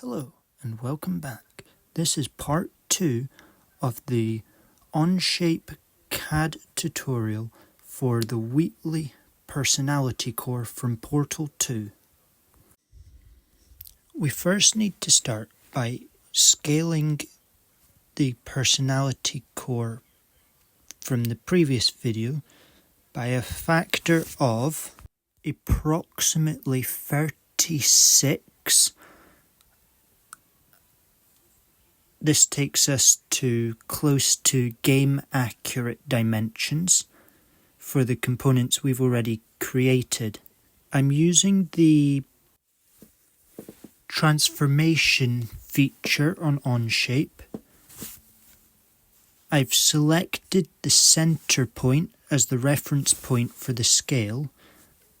Hello and welcome back. This is part 2 of the OnShape CAD tutorial for the Wheatley personality core from Portal 2. We first need to start by scaling the personality core from the previous video by a factor of approximately 36. This takes us to close to game accurate dimensions for the components we've already created. I'm using the transformation feature on OnShape. I've selected the center point as the reference point for the scale,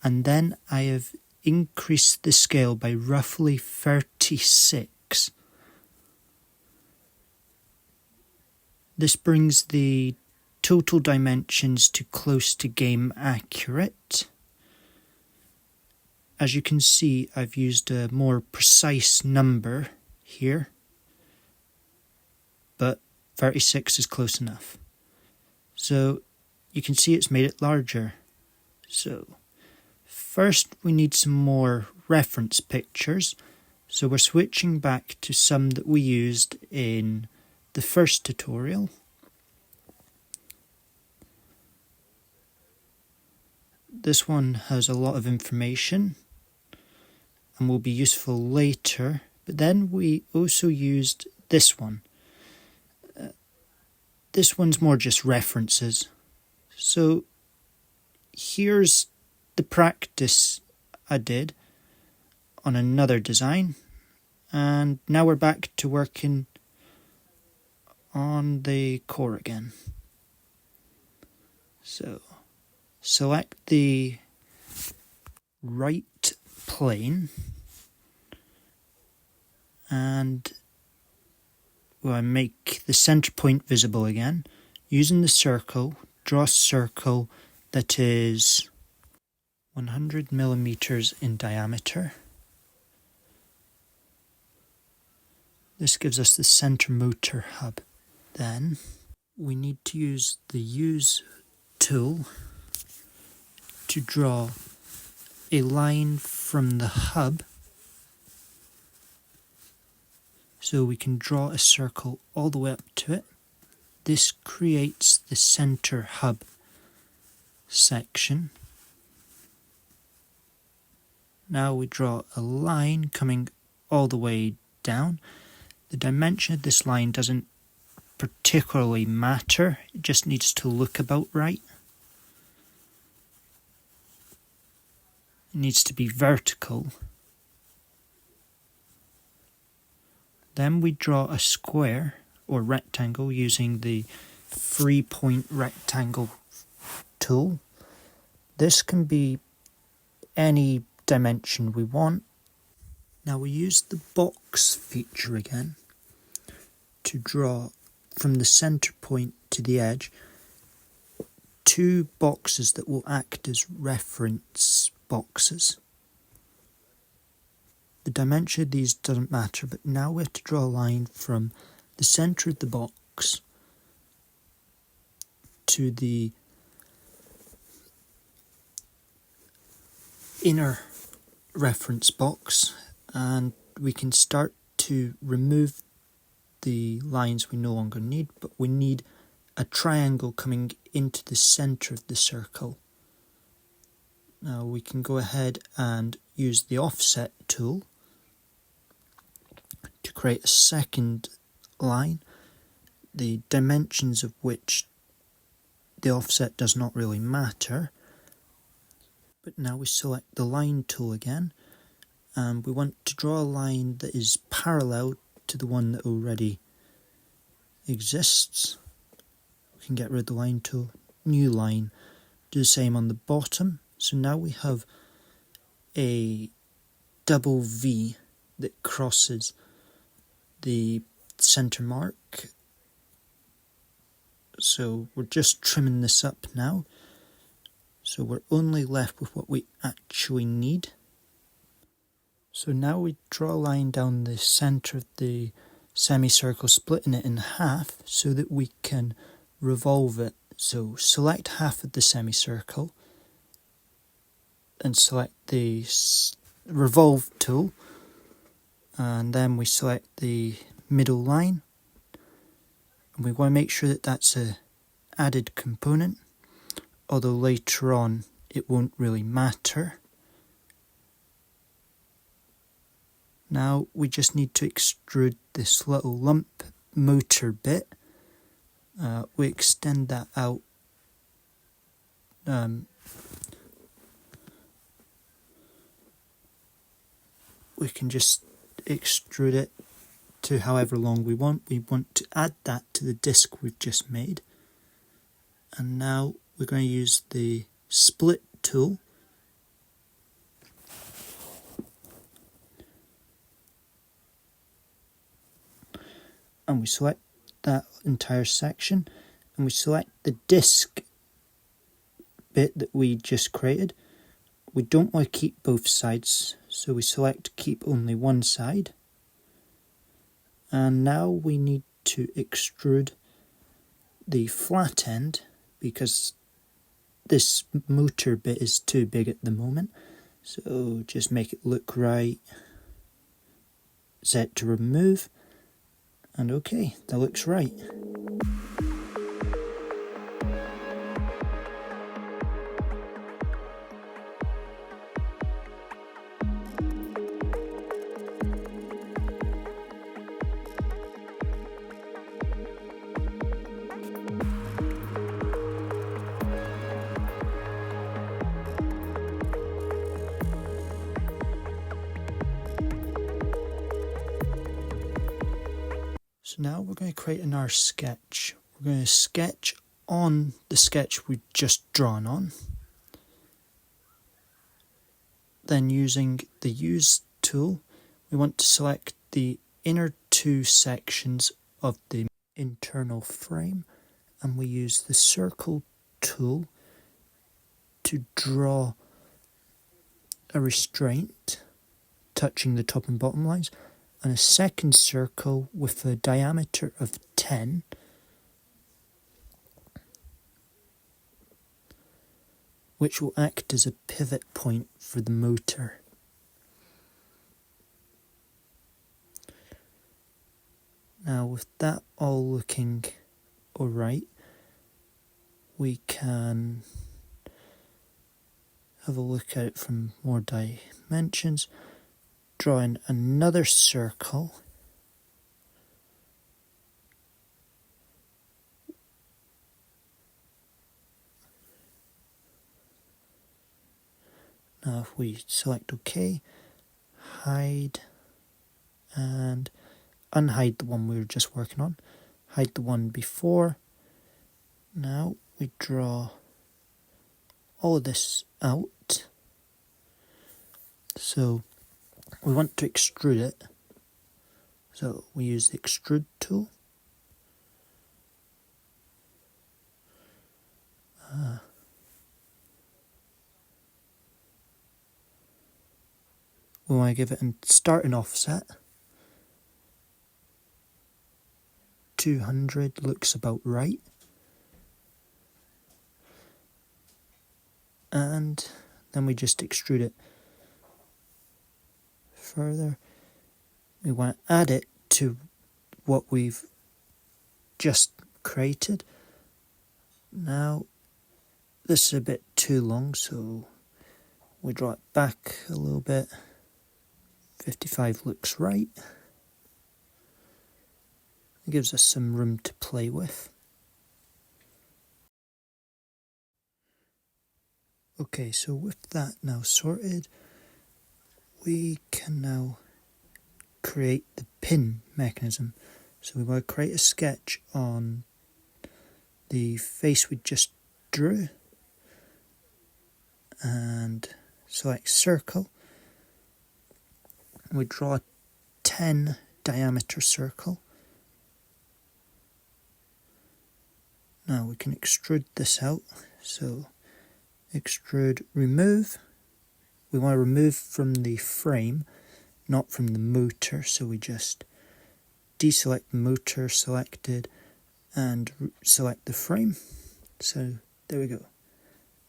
and then I have increased the scale by roughly 36. This brings the total dimensions to close to game accurate. As you can see, I've used a more precise number here, but 36 is close enough. So you can see it's made it larger. So first we need some more reference pictures. So we're switching back to some that we used in the first tutorial. This one has a lot of information and will be useful later, but then we also used this one. This one's more just references. So here's the practice I did on another design, and now we're back to working on the core again. So select the right plane and I make the center point visible again. Using the circle, draw a circle that is 100 millimeters in diameter. This gives us the center motor hub. Then we need to use the use tool to draw a line from the hub. So we can draw a circle all the way up to it. This creates the center hub section. Now we draw a line coming all the way down. The dimension of this line doesn't particularly matter, it just needs to look about right. It needs to be vertical. Then we draw a square or rectangle using the 3-point rectangle tool. This can be any dimension we want. Now we use the box feature again to draw from the center point to the edge 2 boxes that will act as reference boxes. The dimension of these doesn't matter, but now we have to draw a line from the center of the box to the inner reference box, and we can start to remove the lines we no longer need, but we need a triangle coming into the center of the circle. Now we can go ahead and use the offset tool to create a second line, the dimensions of which the offset does not really matter. But now we select the line tool again, and we want to draw a line that is parallel to the one that already exists. We can get rid of the line tool, new line, do the same on the bottom. So now we have a double V that crosses the center mark. So we're just trimming this up now. So we're only left with what we actually need. So now we draw a line down the centre of the semicircle, splitting it in half so that we can revolve it. So select half of the semicircle and select the revolve tool, and then we select the middle line, and we want to make sure that that's a added component, although later on it won't really matter. Now we just need to extrude this little lump motor bit. We extend that out we can just extrude it to however long we want. We want to add that to the disc we've just made. And now we're going to use the split tool. And we select that entire section, and we select the disc bit that we just created. We don't want to keep both sides, so we select keep only one side. And now we need to extrude the flat end because this motor bit is too big at the moment. So just make it look right. Set to remove. And okay, that looks right. So now we're going to create another sketch. We're going to sketch on the sketch we've just drawn on. Then using the Use tool, we want to select the inner two sections of the internal frame, and we use the Circle tool to draw a restraint touching the top and bottom lines, and a second circle with a diameter of 10, which will act as a pivot point for the motor. Now with that all looking alright, we can have a look at it from more dimensions. Drawing another circle. Now if we select OK, hide and unhide the one we were just working on, hide the one before. Now we draw all of this out. So we want to extrude it, so we use the Extrude tool. We want to give it a starting offset. 200 looks about right. And then we just extrude it further. We want to add it to what we've just created. Now this is a bit too long, so we draw it back a little bit. 55 looks right. It gives us some room to play with. Okay, so with that now sorted, we can now create the pin mechanism. So we want to create a sketch on the face we just drew and select circle. We draw a 10 diameter circle. Now we can extrude this out. So extrude, remove. We want to remove from the frame not from the motor, so we just deselect the motor selected and select the frame. So there we go.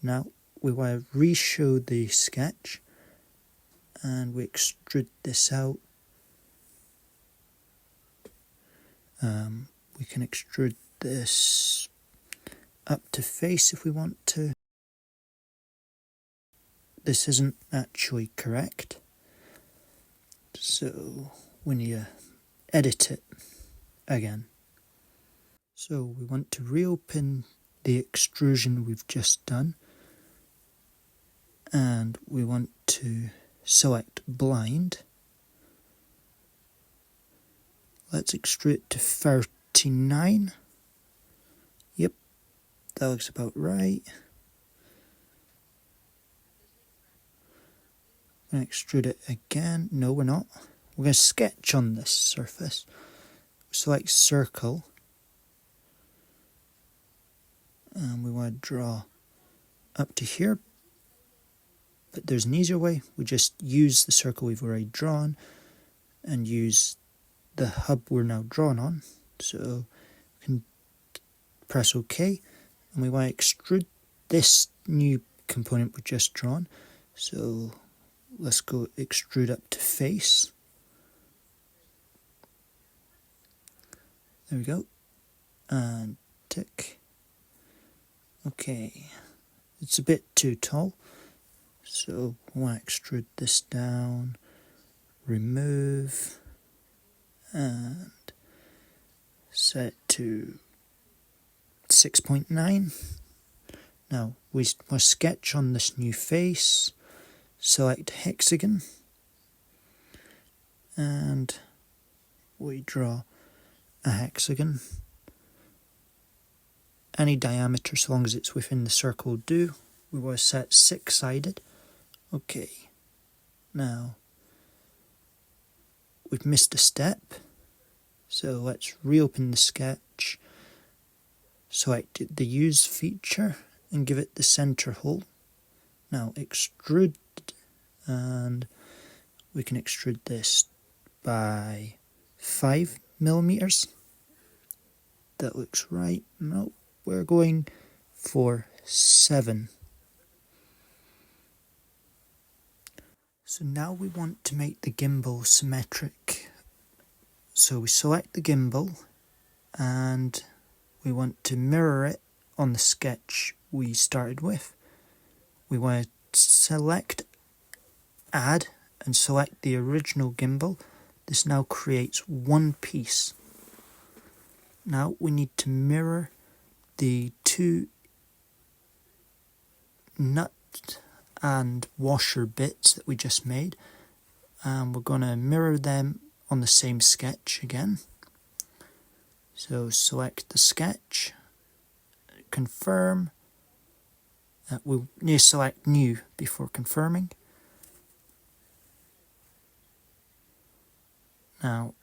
Now we want to re-show the sketch and we extrude this out. We can extrude this up to face if we want to. This isn't actually correct, so we need to edit it again. So we want to reopen the extrusion we've just done, and we want to select blind. Let's extrude it to 39. Yep, that looks about right. I'm going to extrude it again. No, we're not. We're going to sketch on this surface. Select circle. And we want to draw up to here. But there's an easier way. We just use the circle we've already drawn and use the hub we're now drawn on. So we can press OK. And we want to extrude this new component we've just drawn. So let's go extrude up to face. There we go. And tick. Okay. It's a bit too tall. So I want to extrude this down, remove, and set to 6.9. Now we must sketch on this new face. Select hexagon and we draw a hexagon. Any diameter, so long as it's within the circle, will do. We want to set 6-sided. Okay, now we've missed a step, so let's reopen the sketch, select the use feature and give it the center hole. Now extrude, and we can extrude this by 5mm. That looks right. No, we're going for 7. So now we want to make the gimbal symmetric. So we select the gimbal and we want to mirror it on the sketch we started with. We want to select add and select the original gimbal. This now creates one piece. Now we need to mirror the two nut and washer bits that we just made, and we're going to mirror them on the same sketch again. So select the sketch, confirm. We'll need to select new before confirming. Now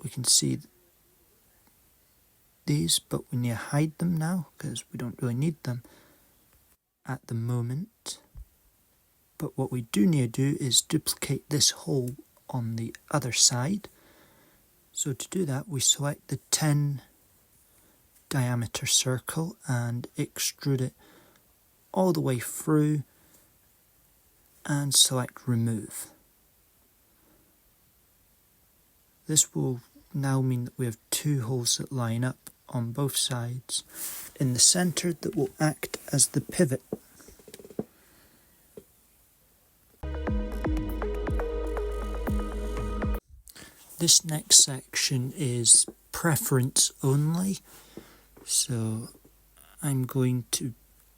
we can see these, but we need to hide them now because we don't really need them at the moment. But what we do need to do is duplicate this hole on the other side. So to do that, we select the 10 diameter circle and extrude it all the way through and select remove. This will now mean that we have 2 holes that line up on both sides in the center that will act as the pivot. This next section is preference only, so I'm going to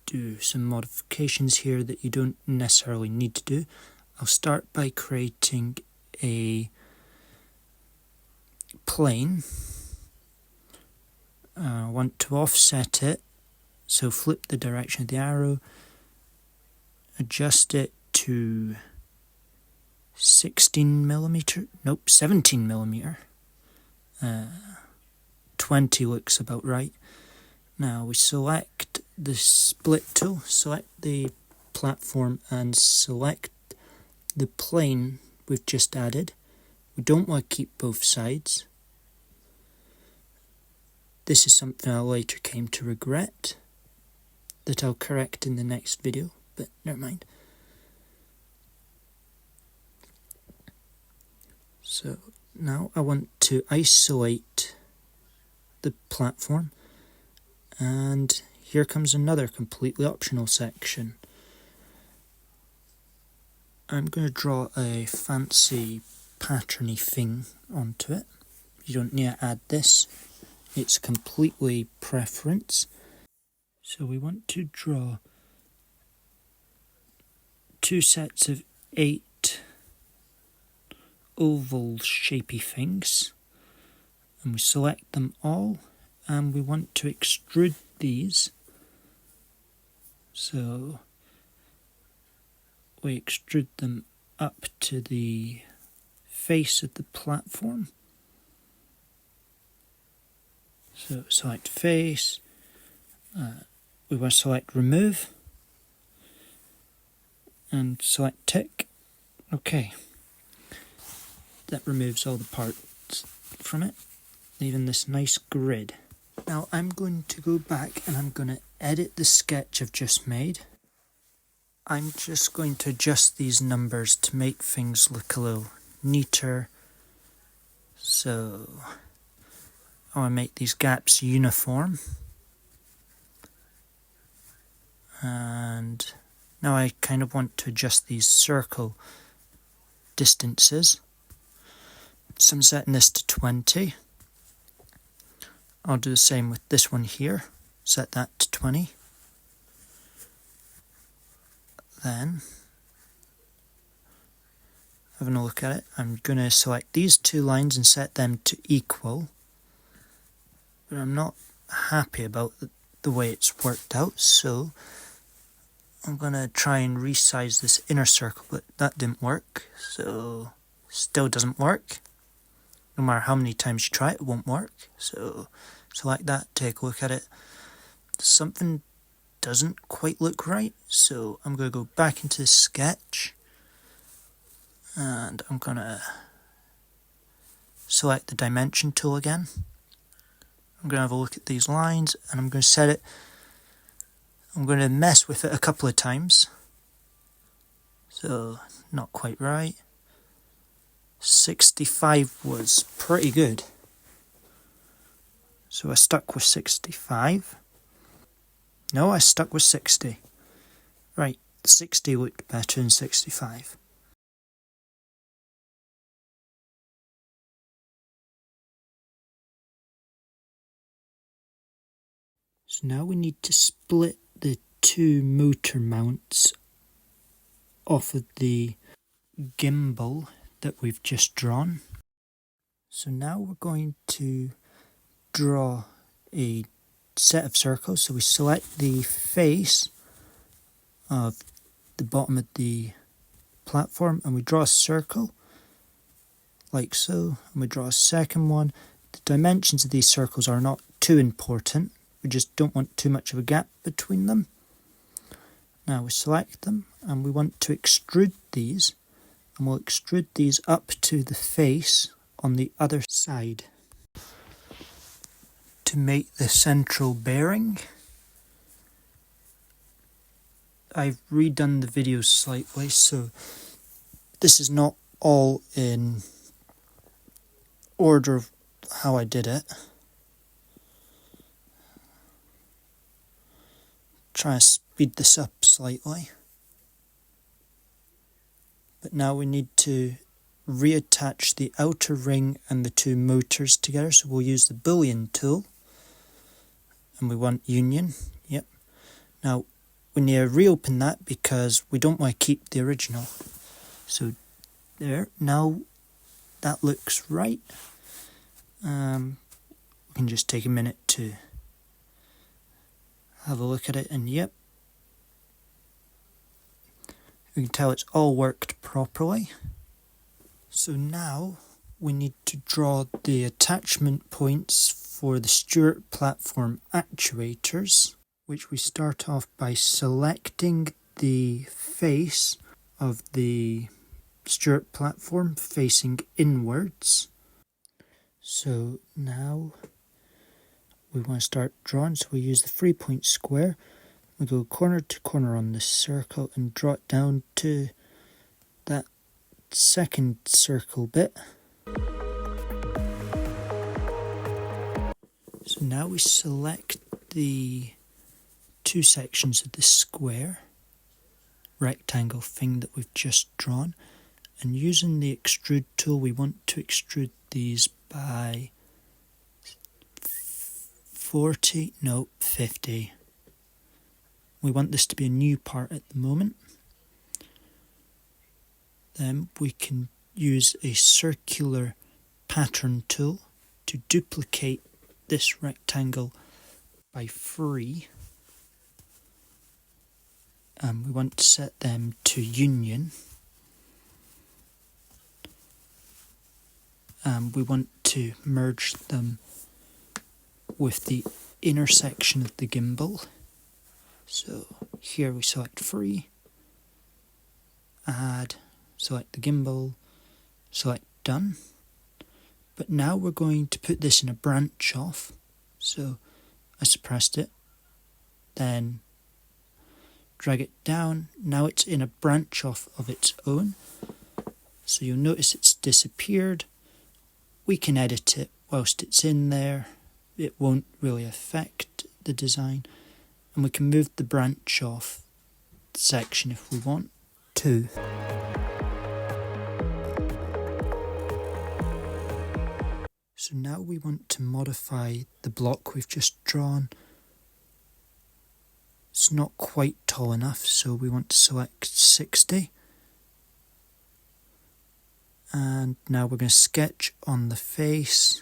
do some modifications here that you don't necessarily need to do. I'll start by creating a plane. I want to offset it, so flip the direction of the arrow, adjust it to 17mm. 20 looks about right. Now we select the split tool, select the platform and select the plane we've just added. We don't want to keep both sides. This is something I later came to regret, that I'll correct in the next video, but never mind. So now I want to isolate the platform, and here comes another completely optional section. I'm going to draw a fancy patterny thing onto it. You don't need to add this, it's completely preference. So we want to draw 2 sets of 8 oval shapy things, and we select them all, and we want to extrude these. So we extrude them up to the face of the platform. So select face, we want to select remove, and select tick. Okay, that removes all the parts from it, leaving this nice grid. Now I'm going to go back and I'm going to edit the sketch I've just made. I'm just going to adjust these numbers to make things look a little neater. So I want to make these gaps uniform. And now I kind of want to adjust these circle distances. So I'm setting this to 20. I'll do the same with this one here. Set that to 20. Then, having a look at it, I'm going to select these 2 lines and set them to equal. But I'm not happy about the way it's worked out, so I'm going to try and resize this inner circle, but that didn't work, so still doesn't work. No matter how many times you try it, it won't work. So select that, take a look at it. Something doesn't quite look right, so I'm going to go back into the sketch and I'm going to select the dimension tool again. I'm going to have a look at these lines and I'm going to set it. I'm going to mess with it a couple of times, so not quite right. 65 was pretty good, so I stuck with 65. No, I stuck with 60. Right, 60 looked better than 65. So now we need to split the 2 motor mounts off of the gimbal that we've just drawn. So now we're going to draw a set of circles. So we select the face of the bottom of the platform and we draw a circle like so, and we draw a second one. The dimensions of these circles are not too important, we just don't want too much of a gap between them. Now we select them and we want to extrude these, and we'll extrude these up to the face on the other side to make the central bearing. I've redone the video slightly, so this is not all in order of how I did it. Try to speed this up slightly. But now we need to reattach the outer ring and the 2 motors together, so we'll use the Boolean tool. And we want union, yep. Now we need to reopen that because we don't want to keep the original. So there, now that looks right. We can just take a minute to have a look at it, and yep, you can tell it's all worked properly. So now we need to draw the attachment points for the Stewart platform actuators, which we start off by selecting the face of the Stewart platform facing inwards. So now we want to start drawing, so we use the 3-point square. We go corner to corner on this circle and draw it down to that second circle bit. So now we select the two sections of the square rectangle thing that we've just drawn, and using the extrude tool we want to extrude these by 50. We want this to be a new part at the moment. Then we can use a circular pattern tool to duplicate this rectangle by 3. We want to set them to union. We want to merge them with the intersection of the gimbal. So here we select 3, add, select the gimbal, select done. But now we're going to put this in a branch off. So I suppressed it, then drag it down. Now it's in a branch off of its own. So you'll notice it's disappeared. We can edit it whilst it's in there. It won't really affect the design. And we can move the branch off section if we want to. So now we want to modify the block we've just drawn. It's not quite tall enough, so we want to select 60. And now we're going to sketch on the face.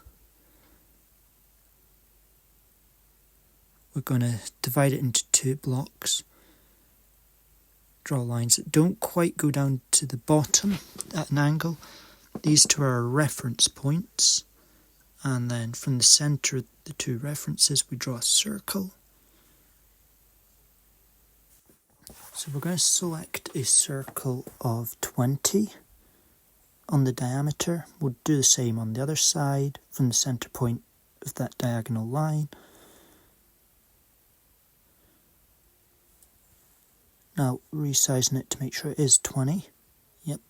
We're going to divide it into 2 blocks. Draw lines that don't quite go down to the bottom at an angle. These 2 are our reference points. And then from the centre of the 2 references we draw a circle. So we're going to select a circle of 20 on the diameter. We'll do the same on the other side from the centre point of that diagonal line. Now resizing it to make sure it is 20. Yep.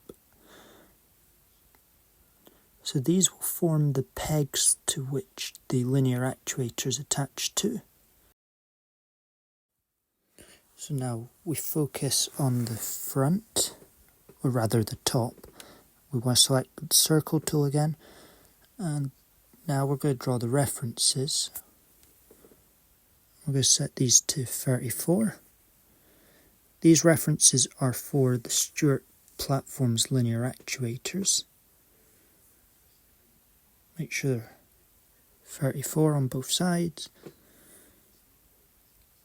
So these will form the pegs to which the linear actuator is attached to. So now we focus on the front, or rather the top. We want to select the circle tool again, and now we're going to draw the references. We're going to set these to 34. These references are for the Stewart platform's linear actuators. Make sure 34 on both sides.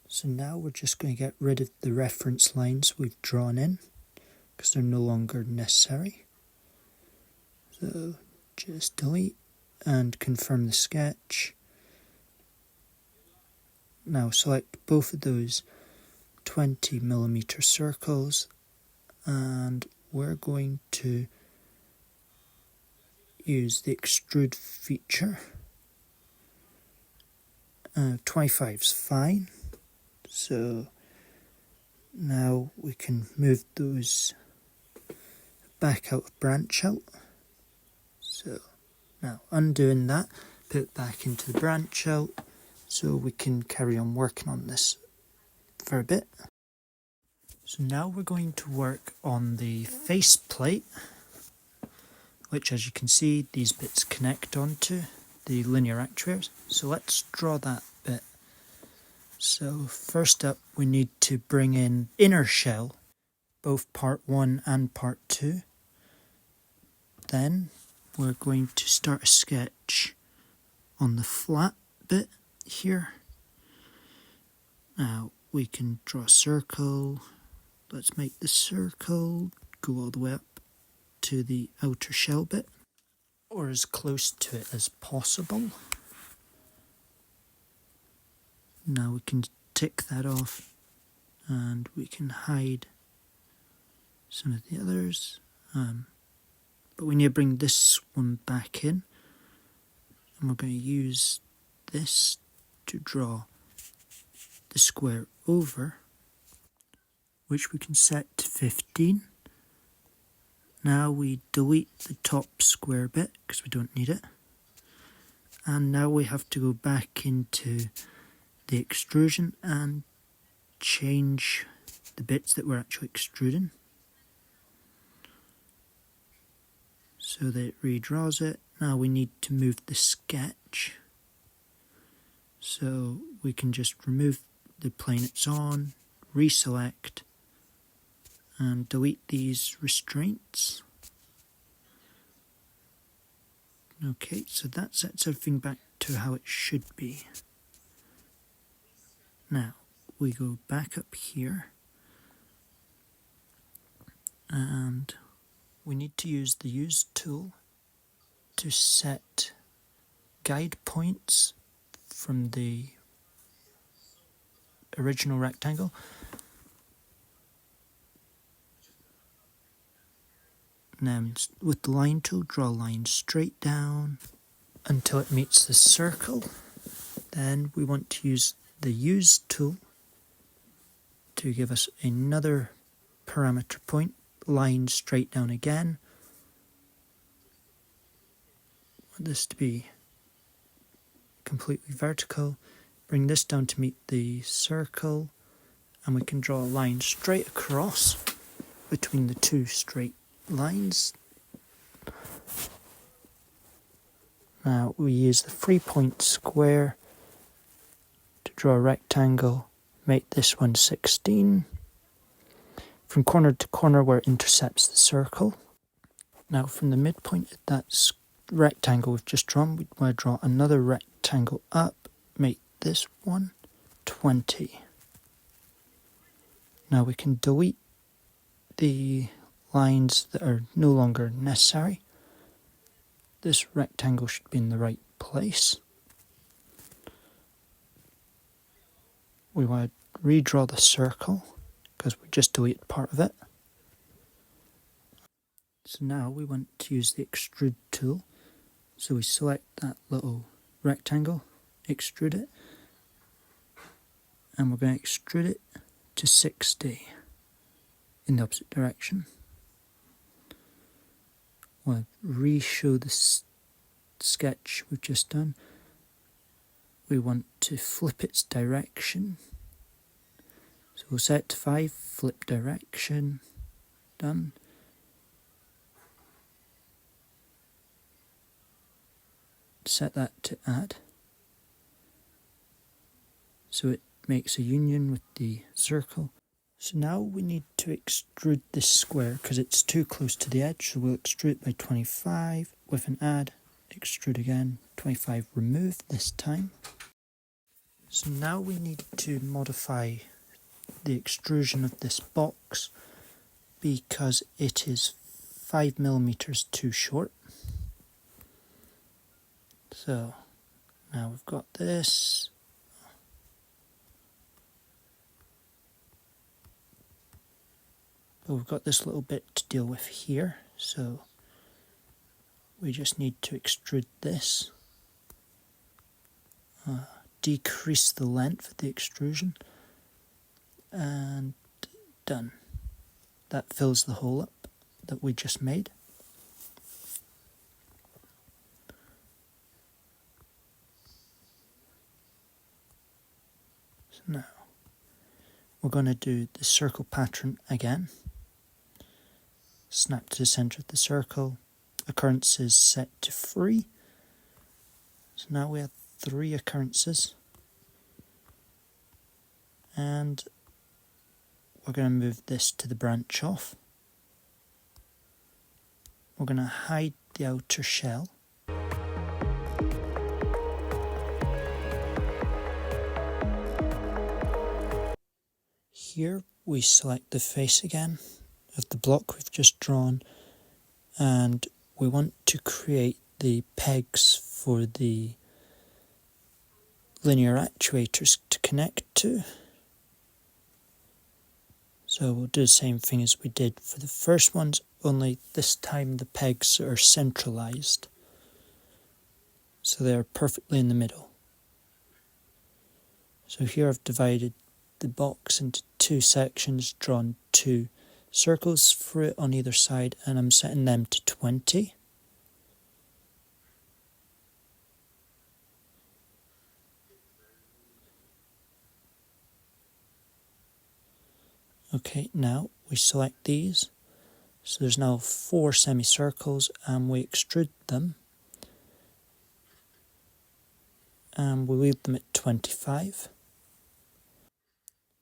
So now we're just going to get rid of the reference lines we've drawn in because they're no longer necessary. So just delete and confirm the sketch. Now select both of those 20mm circles, and we're going to use the extrude feature. 25 is fine. So now we can move those back out of branch out. So now undoing that, put it back into the branch out so we can carry on working on this for a bit. So now we're going to work on the face plate, which as you can see these bits connect onto the linear actuators. So let's draw that bit. So first up we need to bring in inner shell, both part 1 and part 2. Then we're going to start a sketch on the flat bit here. Now we can draw a circle. Let's make the circle go all the way up to the outer shell bit, or as close to it as possible. Now we can tick that off and we can hide some of the others. but we need to bring this one back in, and we're going to use this to draw the square over, which we can set to 15. Now we delete the top square bit because we don't need it. And now we have to go back into the extrusion and change the bits that we're actually extruding so that it redraws it. Now we need to move the sketch, so we can just remove the plane it's on, reselect, and delete these restraints. Okay, so that sets everything back to how it should be. Now we go back up here, and we need to use the Use tool to set guide points from the original rectangle. And then with the line tool, draw a line straight down until it meets the circle. Then we want to use the Use tool to give us another parameter point, line straight down again. Want this to be completely vertical. Bring this down to meet the circle, and we can draw a line straight across between the two straight lines. Now we use the 3-point square to draw a rectangle, make this one 16. From corner to corner where it intercepts the circle. Now from the midpoint of that rectangle we've just drawn, we want to draw another rectangle up, make this one 20. Now we can delete the lines that are no longer necessary. This rectangle should be in the right place. We want to redraw the circle because we just deleted part of it. So now we want to use the Extrude tool. So we select that little rectangle, extrude it, and we're going to extrude it to 60 in the opposite direction. We'll re-show the sketch we've just done. We want to flip its direction. So we'll set it to 5, flip direction, done. Set that to add. So it makes a union with the circle. So now we need to extrude this square because it's too close to the edge, so we'll extrude it by 25 with an add, extrude again, 25 remove this time. So now we need to modify the extrusion of this box because it is 5mm too short. So now we've got this. But we've got this little bit to deal with here, so we just need to extrude this. Decrease the length of the extrusion, and done. That fills the hole up that we just made. So now we're going to do the circle pattern again. Snap to the center of the circle. Occurrences set to 3. So now we have 3 occurrences. And we're going to move this to the branch off. We're going to hide the outer shell. Here we select the face again of the block we've just drawn, and we want to create the pegs for the linear actuators to connect to. So we'll do the same thing as we did for the first ones, only this time the pegs are centralized, so they're perfectly in the middle. So here I've divided the box into two sections, drawn two circles for it on either side, and I'm setting them to 20. Okay, now we select these. So there's now 4 semicircles, and we extrude them. And we leave them at 25.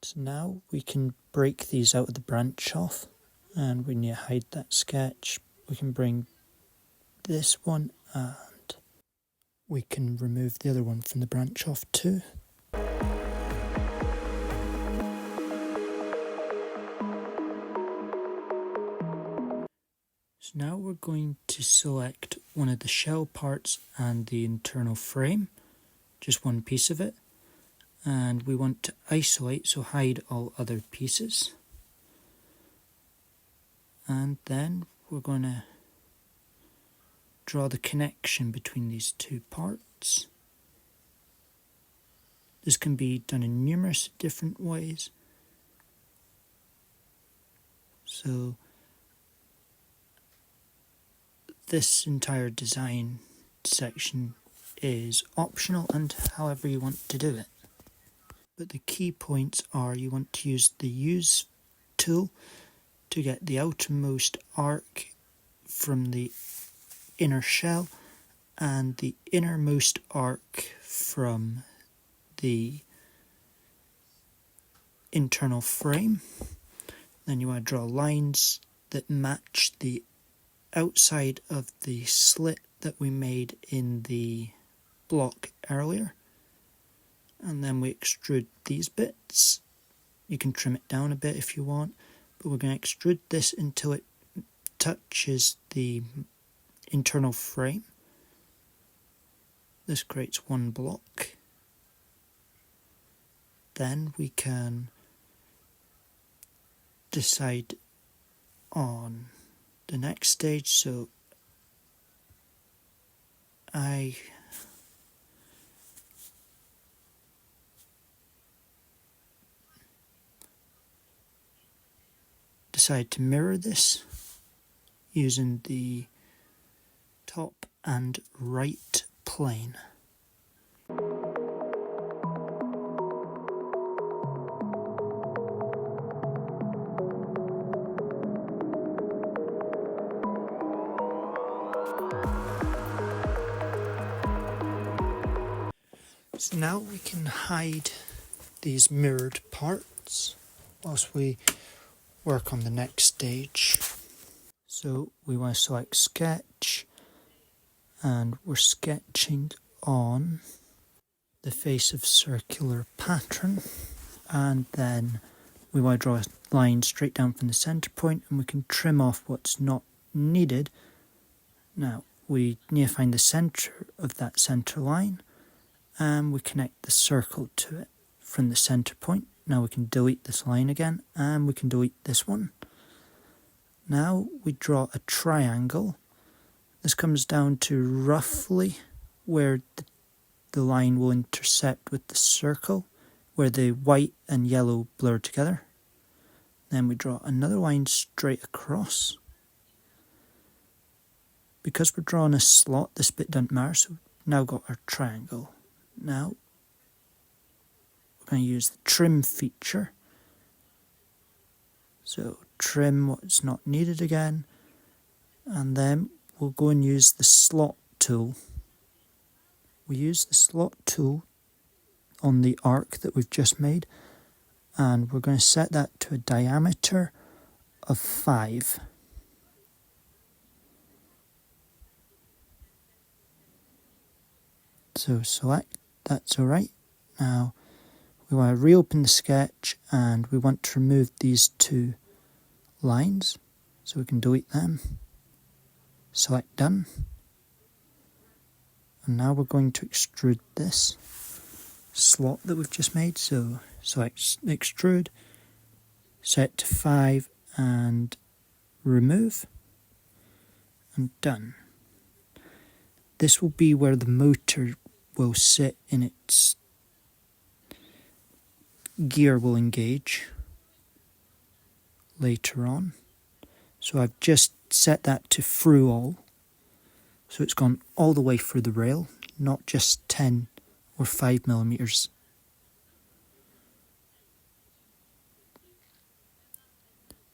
So now we can break these out of the branch off, and when you hide that sketch, we can bring this one and we can remove the other one from the branch off too. So now we're going to select one of the shell parts and the internal frame, just one piece of it, and we want to isolate, so hide all other pieces. And then we're going to draw the connection between these two parts. This can be done in numerous different ways. So this entire design section is optional and however you want to do it. But the key points are you want to use the use tool to get the outermost arc from the inner shell and the innermost arc from the internal frame. Then you want to draw lines that match the outside of the slit that we made in the block earlier. And then we extrude these bits. You can trim it down a bit if you want, but we're going to extrude this until it touches the internal frame. This creates one block. Then we can decide on the next stage. So I decide to mirror this using the top and right plane. So now we can hide these mirrored parts whilst we work on the next stage. So we want to select sketch, and we're sketching on the face of circular pattern, and then we want to draw a line straight down from the center point, and we can trim off what's not needed. Now we need to find the center of that center line, and we connect the circle to it from the center point. Now we can delete this line again, and we can delete this one. Now we draw a triangle. This comes down to roughly where the line will intersect with the circle, where the white and yellow blur together. Then we draw another line straight across. Because we're drawing a slot, this bit doesn't matter, so we've now got our triangle. Now we're going to use the trim feature. So trim what's not needed again, and then we'll go and use the slot tool. We use the slot tool on the arc that we've just made, and we're going to set that to a diameter of 5. So select, that's alright. Now we want to reopen the sketch, and we want to remove these two lines, so we can delete them. Select done. And now we're going to extrude this slot that we've just made. So select extrude, set to 5 and remove. and done. This will be where the motor will sit in its gear will engage later on. So I've just set that to through all. So it's gone all the way through the rail, not just 10 or 5 millimeters.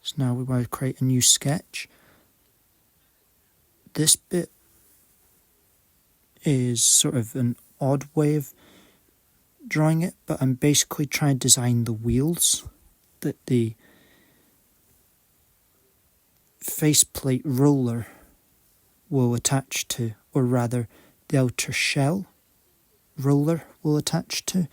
So now we want to create a new sketch. This bit is sort of an odd way of drawing it, but I'm basically trying to design the wheels that the faceplate roller will attach to, or rather the outer shell roller will attach to.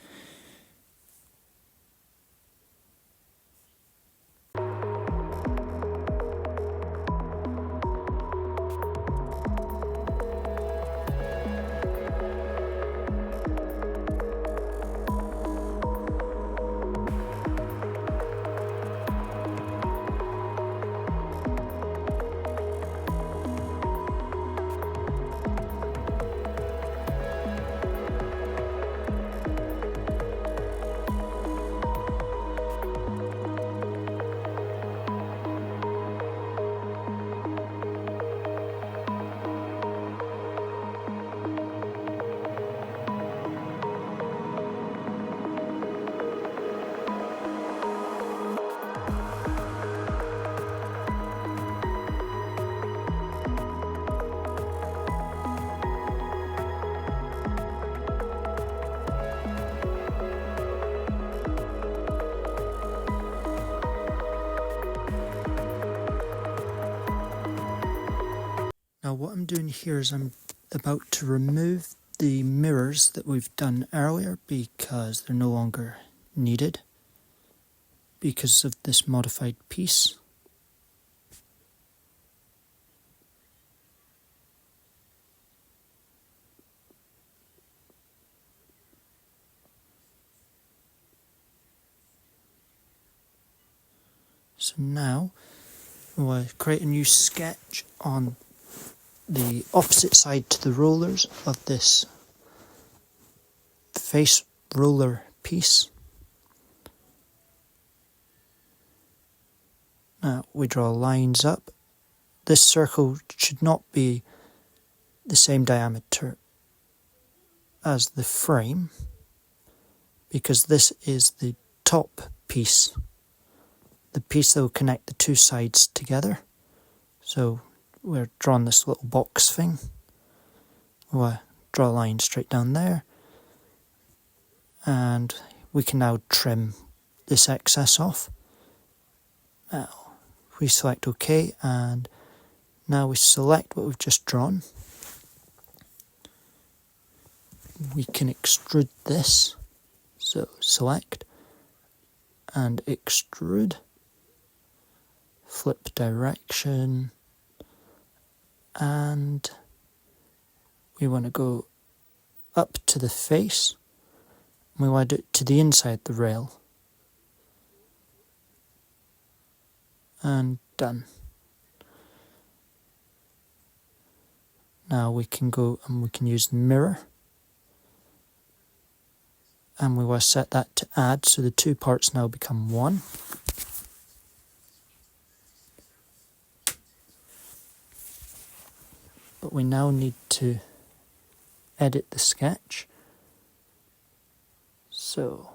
Now what I'm doing here is I'm about to remove the mirrors that we've done earlier because they're no longer needed because of this modified piece. So now we'll create a new sketch on the opposite side to the rollers of this face roller piece. Now we draw lines up. This circle should not be the same diameter as the frame because this is the top piece, the piece that will connect the two sides together. So we're drawing this little box thing. We'll draw a line straight down there, and we can now trim this excess off. Now we select OK, and now we select what we've just drawn. We can extrude this, so select and extrude, flip direction, and we want to go up to the face. We want to do it to the inside the rail. And done. Now we can go and we can use the mirror. And we want to set that to add, so the two parts now become one. But we now need to edit the sketch. So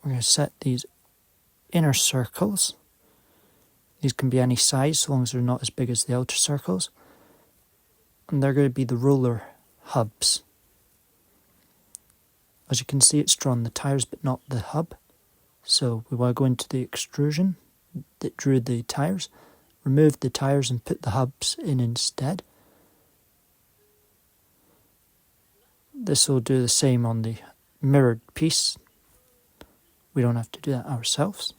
we're going to set these inner circles. These can be any size so long as they're not as big as the outer circles. And they're going to be the roller hubs. As you can see, it's drawn the tires but not the hub. So we want to go into the extrusion that drew the tires, remove the tires and put the hubs in instead. This will do the same on the mirrored piece. We don't have to do that ourselves.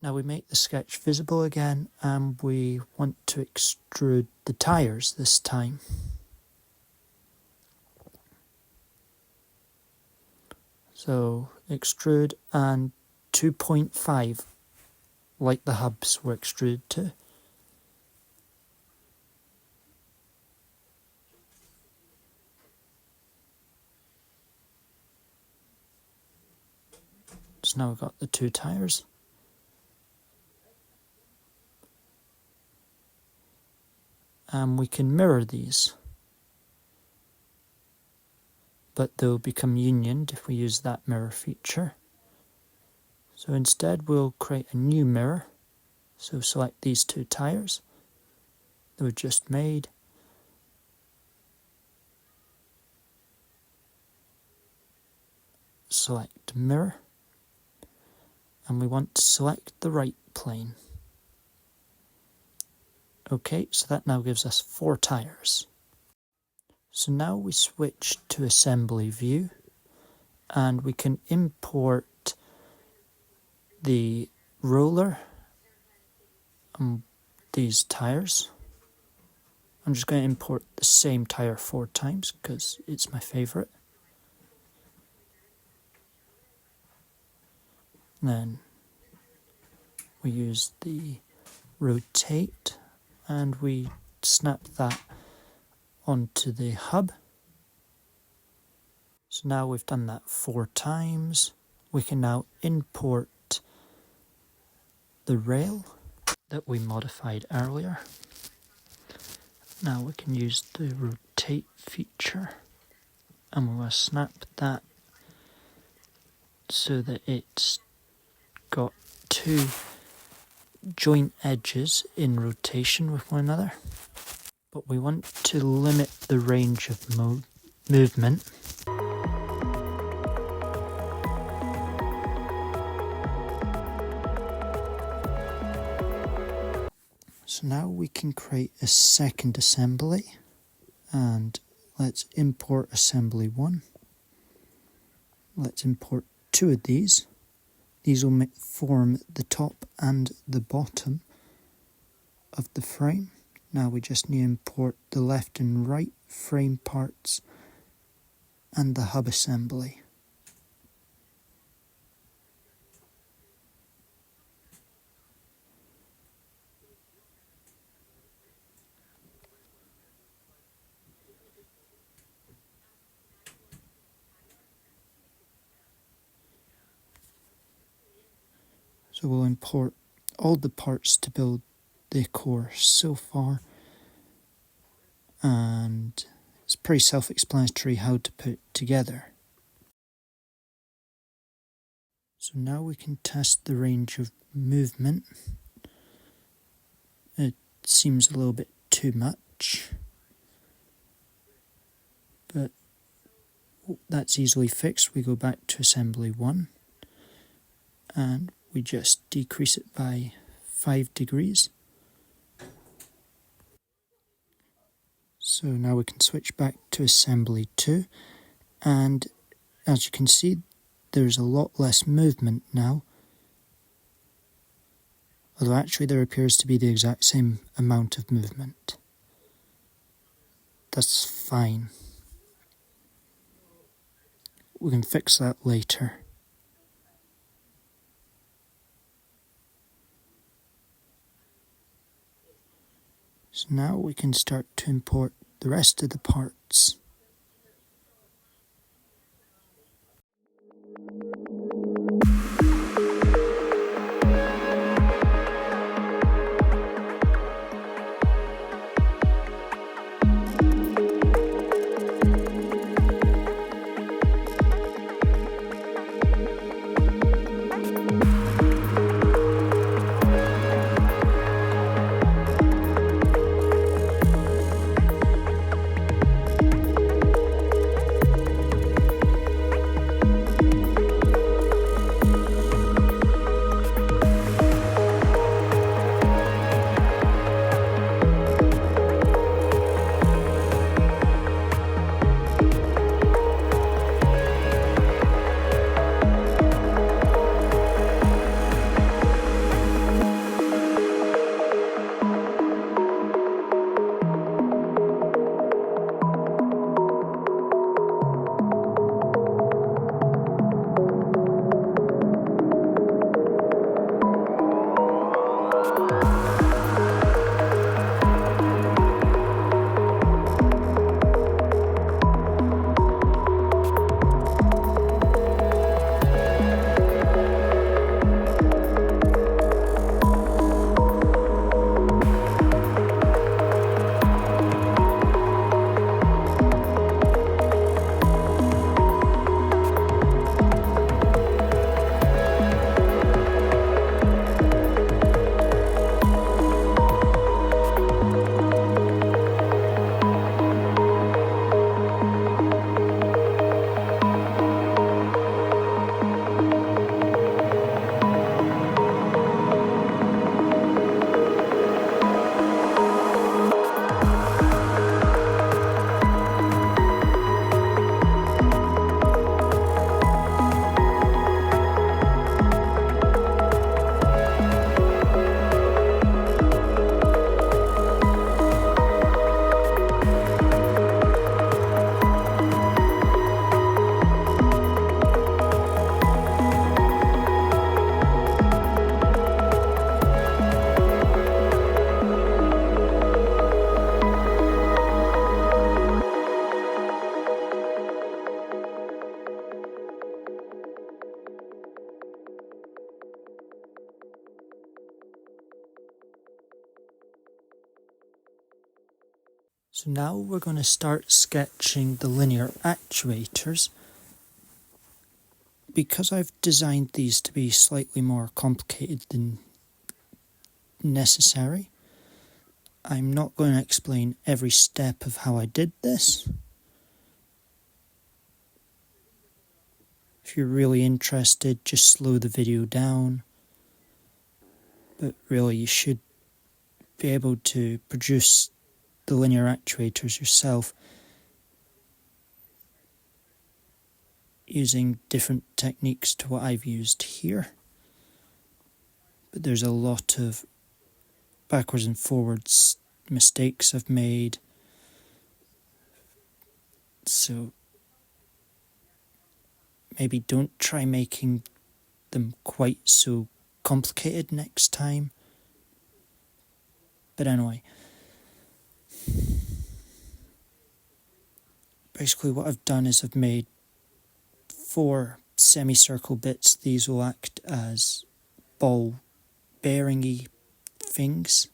Now we make the sketch visible again, and we want to extrude the tires this time. So extrude and 2.5, like the hubs were extruded to. So now we've got the two tires. And we can mirror these, but they'll become unioned if we use that mirror feature. So instead we'll create a new mirror. So select these two tires that we just made. Select mirror, and we want to select the right plane. Okay, so that now gives us 4 tires. So now we switch to assembly view, and we can import the roller and these tires. I'm just going to import the same tire 4 times because it's my favorite. Then we use the rotate and we snap that onto the hub. So now we've done that 4 times. We can now import the rail that we modified earlier. Now we can use the rotate feature and we will snap that so that it's got 2 joint edges in rotation with one another. But we want to limit the range of movement. So now we can create a second assembly, and let's import assembly 1. Let's import 2 of these. These will form the top and the bottom of the frame. Now we just need to import the left and right frame parts and the hub assembly. So we'll import all the parts to build the core so far, and it's pretty self-explanatory how to put it together. So now we can test the range of movement. It seems a little bit too much, but that's easily fixed. We go back to assembly 1 and we just decrease it by 5 degrees. So now we can switch back to assembly 2, and as you can see, there's a lot less movement now. Although actually there appears to be the exact same amount of movement. That's fine. We can fix that later. So now we can start to import the rest of the parts. So now we're going to start sketching the linear actuators. Because I've designed these to be slightly more complicated than necessary, I'm not going to explain every step of how I did this. If you're really interested, just slow the video down. But really, you should be able to produce the linear actuators yourself using different techniques to what I've used here. But there's a lot of backwards and forwards mistakes I've made. So maybe don't try making them quite so complicated next time. But anyway, basically what I've done is I've made 4 semicircle bits. These will act as ball bearing-y things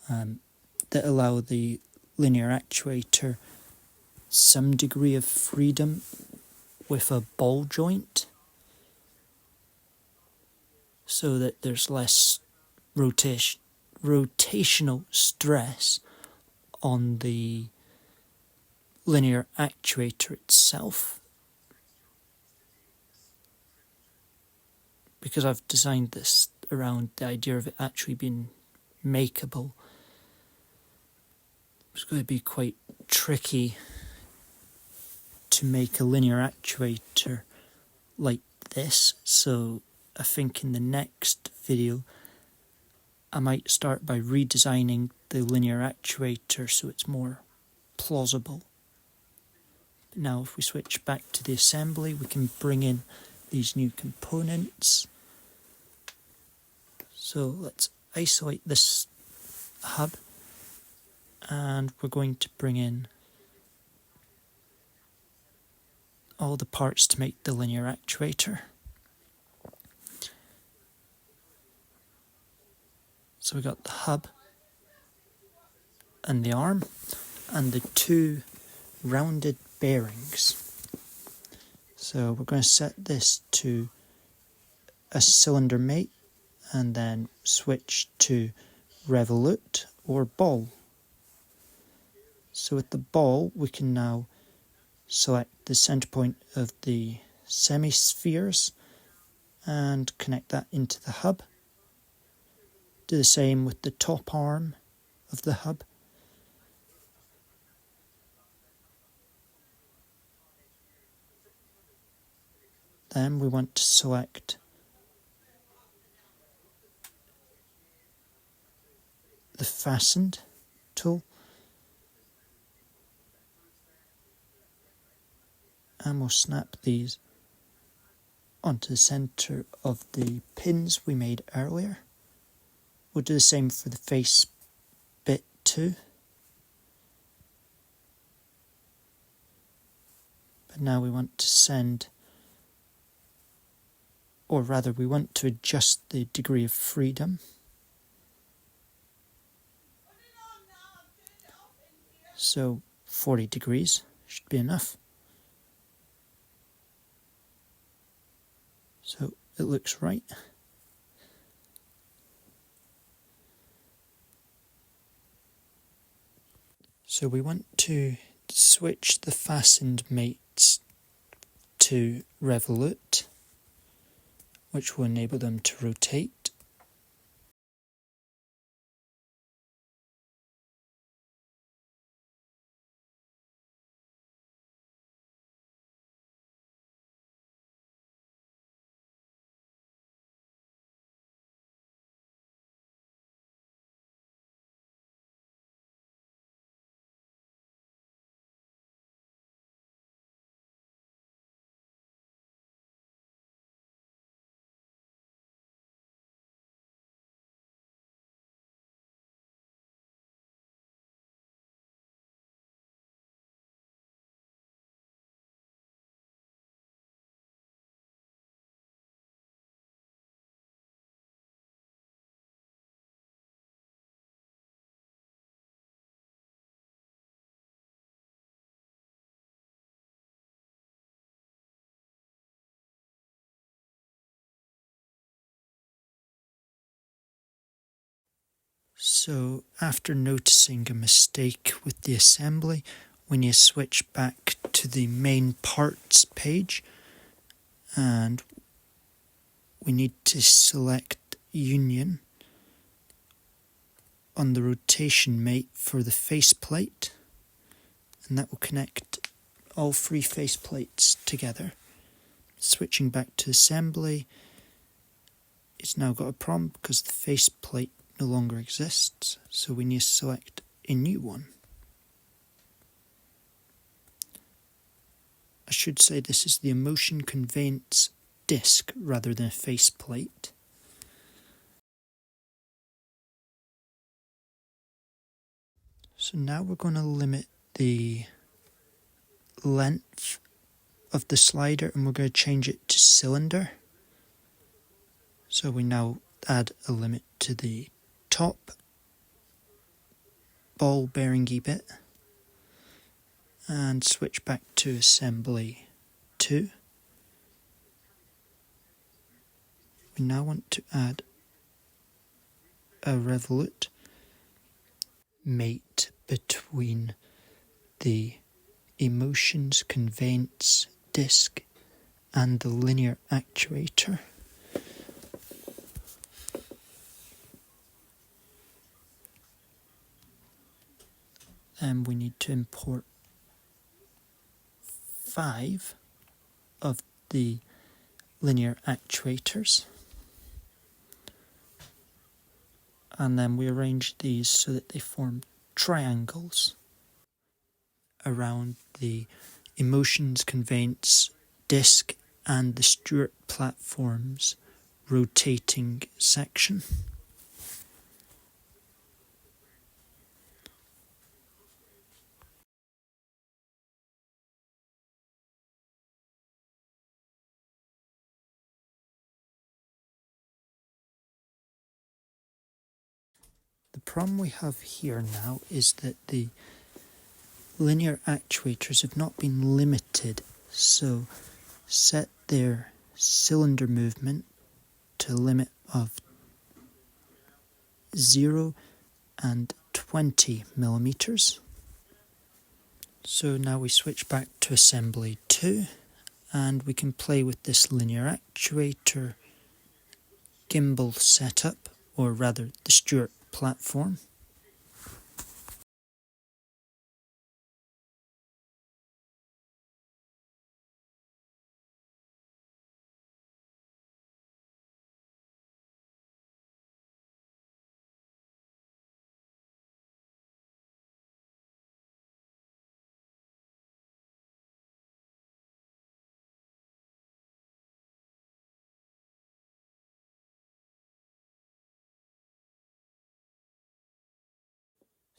that allow the linear actuator some degree of freedom with a ball joint, so that there's less rotational stress on the linear actuator itself. Because I've designed this around the idea of it actually being makeable, it's going to be quite tricky to make a linear actuator like this. So I think in the next video I might start by redesigning the linear actuator so it's more plausible. But now if we switch back to the assembly, we can bring in these new components. So let's isolate this hub, and we're going to bring in all the parts to make the linear actuator. So we got the hub and the arm and the 2 rounded bearings. So we're going to set this to a cylinder mate and then switch to revolute or ball. So with the ball, we can now select the center point of the semi-spheres and connect that into the hub. Do the same with the top arm of the hub. Then we want to select the fastened tool, and we'll snap these onto the center of the pins we made earlier. We'll do the same for the face bit too. But now we want to we want to adjust the degree of freedom. So 40 degrees should be enough. So it looks right. So we want to switch the fastened mates to revolute, which will enable them to rotate. So after noticing a mistake with the assembly, we need to switch back to the main parts page, and we need to select Union on the rotation mate for the faceplate, and that will connect all three faceplates together. Switching back to assembly, it's now got a problem because the faceplate no longer exists, so we need to select a new one. I should say this is the motion conveyance disc rather than a faceplate. So now we're going to limit the length of the slider, and we're going to change it to cylinder. So we now add a limit to the top ball bearingy bit and switch back to assembly 2. We now want to add a revolute mate between the emotions conveyance disc and the linear actuator. And we need to import 5 of the linear actuators, and then we arrange these so that they form triangles around the emotions conveyance disc and the Stewart platform's rotating section. The problem we have here now is that the linear actuators have not been limited, so set their cylinder movement to a limit of 0 and 20 millimeters. So now we switch back to assembly 2, and we can play with this linear actuator gimbal setup, or rather the Stewart platform.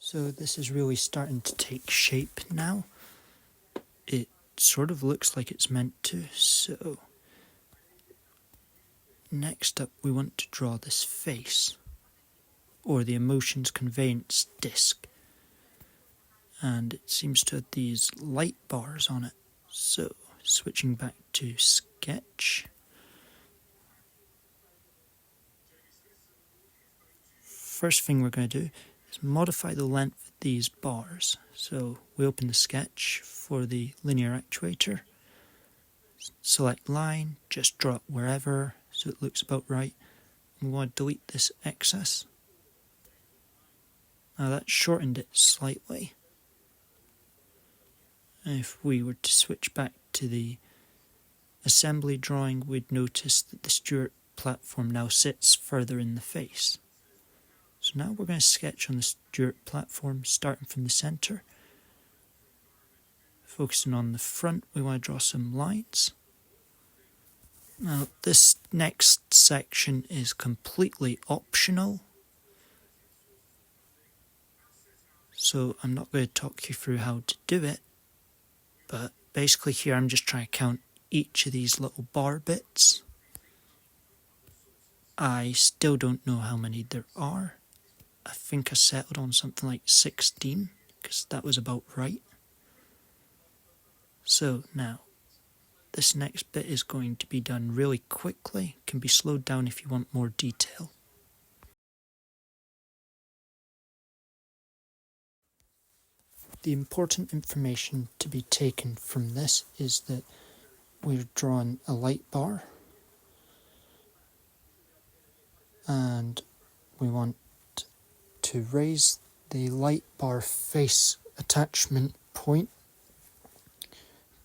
So this is really starting to take shape now. It sort of looks like it's meant to, so next up we want to draw this face, or the emotions conveyance disc, and it seems to have these light bars on it. So switching back to sketch, first thing we're going to do is modify the length of these bars. So we open the sketch for the linear actuator, select line, just draw it wherever so it looks about right. We want to delete this excess. Now that shortened it slightly. And if we were to switch back to the assembly drawing, we'd notice that the Stewart platform now sits further in the face. So now we're going to sketch on the Stewart platform, starting from the centre. Focusing on the front, we want to draw some lines. Now this next section is completely optional, so I'm not going to talk you through how to do it, but basically here I'm just trying to count each of these little bar bits. I still don't know how many there are. I think I settled on something like 16, because that was about right. So now, this next bit is going to be done really quickly, can be slowed down if you want more detail. The important information to be taken from this is that we're drawing a light bar, and we want to raise the light bar face attachment point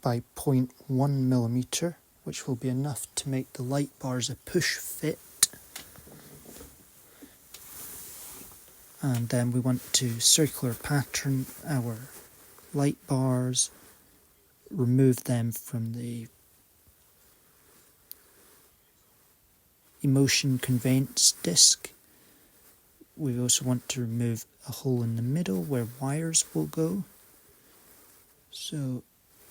by 0.1 millimeter, which will be enough to make the light bars a push fit. And then we want to circular pattern our light bars, remove them from the emotion conveyance disc. We also want to remove a hole in the middle where wires will go. So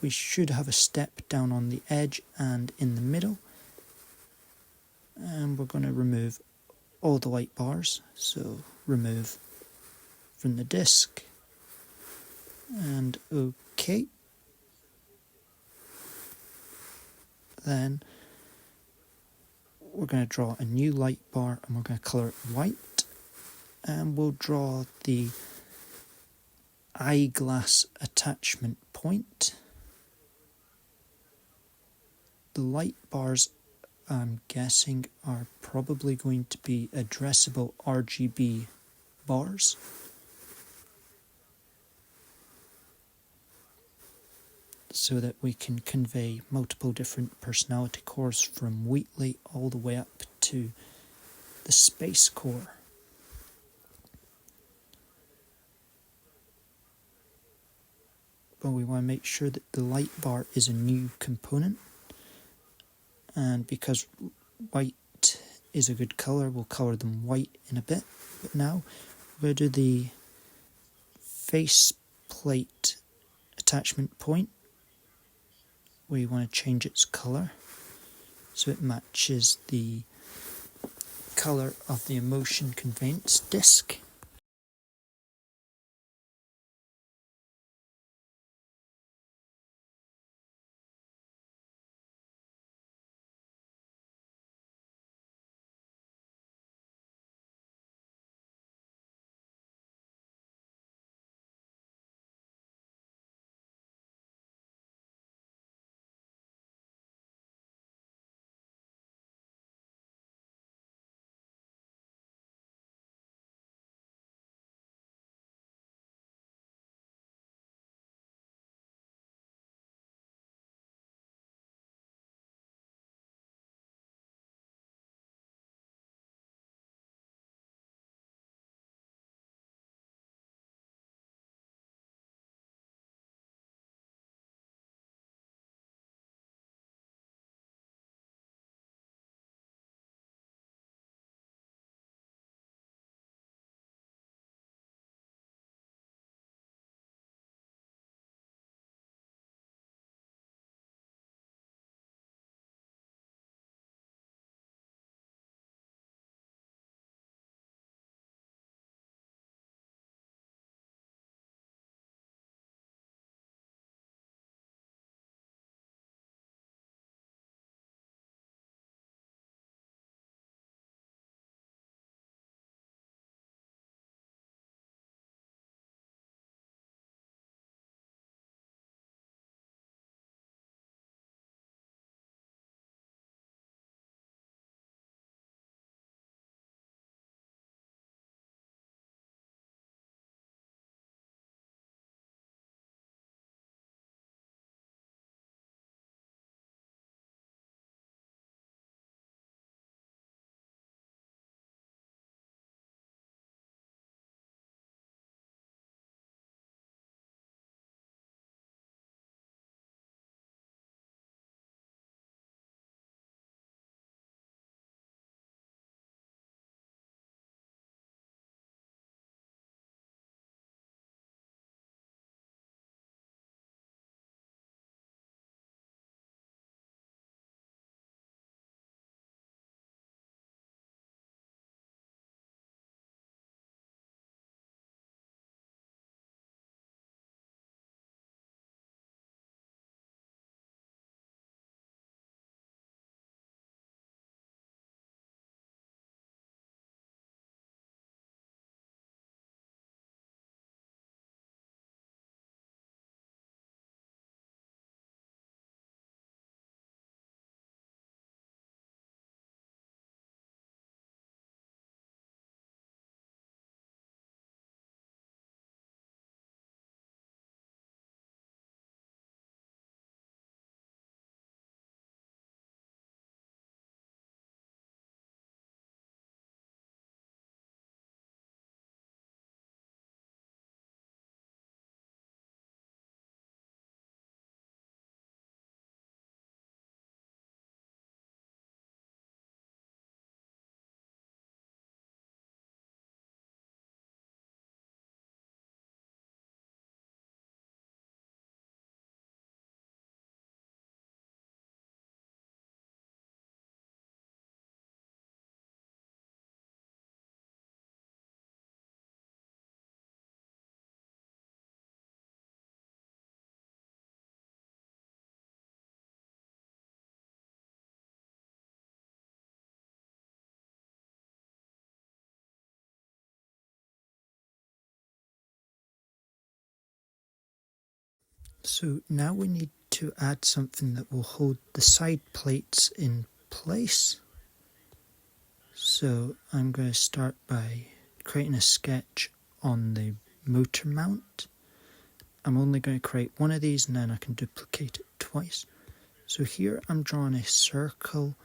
we should have a step down on the edge and in the middle. And we're going to remove all the light bars. So remove from the disc and OK. Then we're going to draw a new light bar and we're going to colour it white, and we'll draw the eyeglass attachment point. The light bars, I'm guessing, are probably going to be addressable RGB bars. So that we can convey multiple different personality cores from Wheatley all the way up to the space core. But we want to make sure that the light bar is a new component, and because white is a good colour, we'll colour them white in a bit. But now we're going to do the face plate attachment point. We want to change its colour so it matches the colour of the emotion conveyance disc. So now we need to add something that will hold the side plates in place. So I'm going to start by creating a sketch on the motor mount. I'm only going to create one of these and then I can duplicate it twice. So here I'm drawing a circle,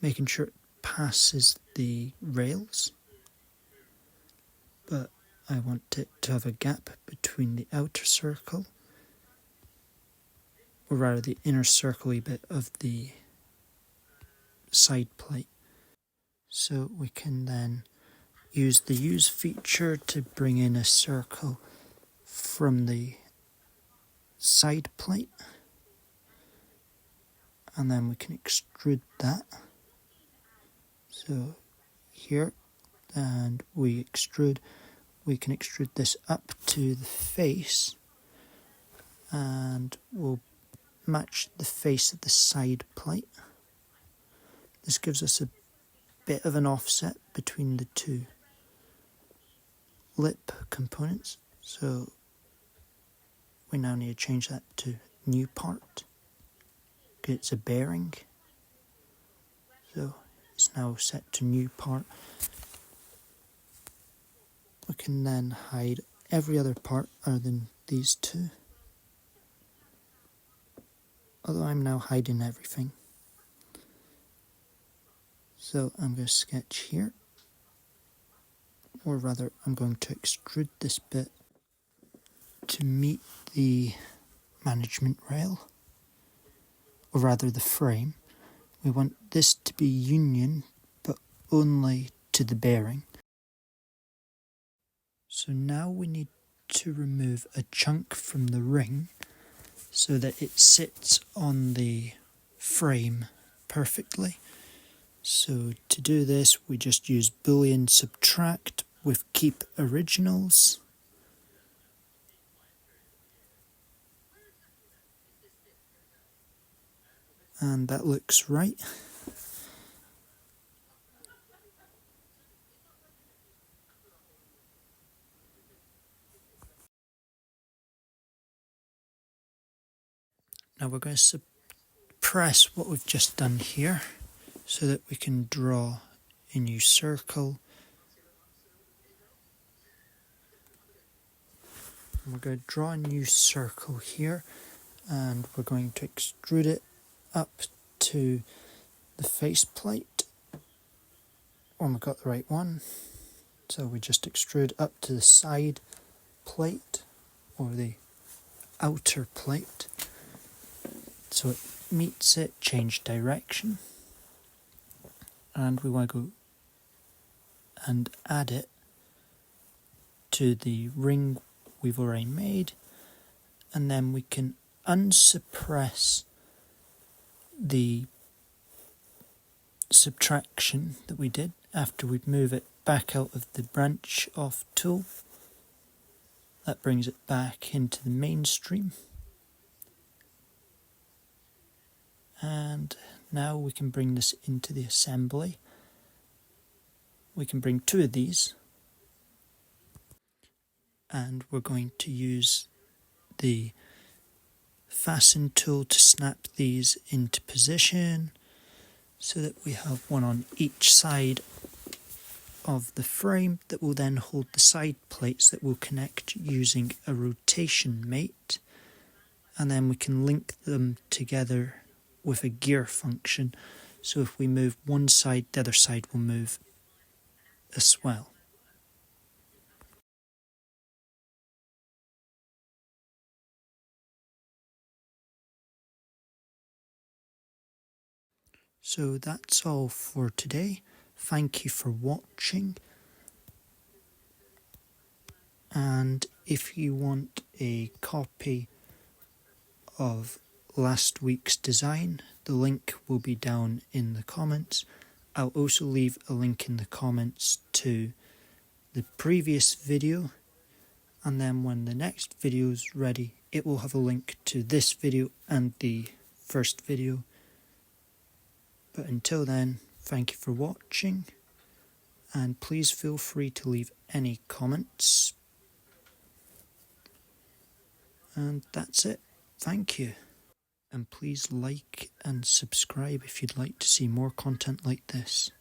making sure it passes the rails, but I want it to have a gap between the outer circle, or rather the inner circle-y bit of the side plate. So we can then use the use feature to bring in a circle from the side plate, and then we can extrude that. So here, and we can extrude this up to the face, and we'll match the face of the side plate. This gives us a bit of an offset between the two lip components, so we now need to change that to new part. It's a bearing, so it's now set to new part. We can then hide every other part other than these two, although I'm now hiding everything. So I'm going to sketch here, or rather I'm going to extrude this bit to meet the management rail, or rather the frame. We want this to be union, but only to the bearing. So now we need to remove a chunk from the ring so that it sits on the frame perfectly. So to do this, we just use Boolean subtract with keep originals. And that looks right. Now we're going to suppress what we've just done here so that we can draw a new circle. And we're going to draw a new circle here, and we're going to extrude it up to the faceplate. When we got the right one, so we just extrude up to the side plate, or the outer plate, so it meets it, change direction, and we want to go and add it to the ring we've already made, and then we can unsuppress the subtraction that we did after we move it back out of the branch off tool. That brings it back into the mainstream. And now we can bring this into the assembly. We can bring two of these, and we're going to use the fasten tool to snap these into position so that we have one on each side of the frame that will then hold the side plates that will connect using a rotation mate, and then we can link them together with a gear function, so if we move one side, the other side will move as well. So that's all for today. Thank you for watching, and if you want a copy of last week's design, the link will be down in the comments. I'll also leave a link in the comments to the previous video, and then when the next video is ready, it will have a link to this video and the first video. But until then, thank you for watching, and please feel free to leave any comments. And that's it. Thank you, and please like and subscribe if you'd like to see more content like this.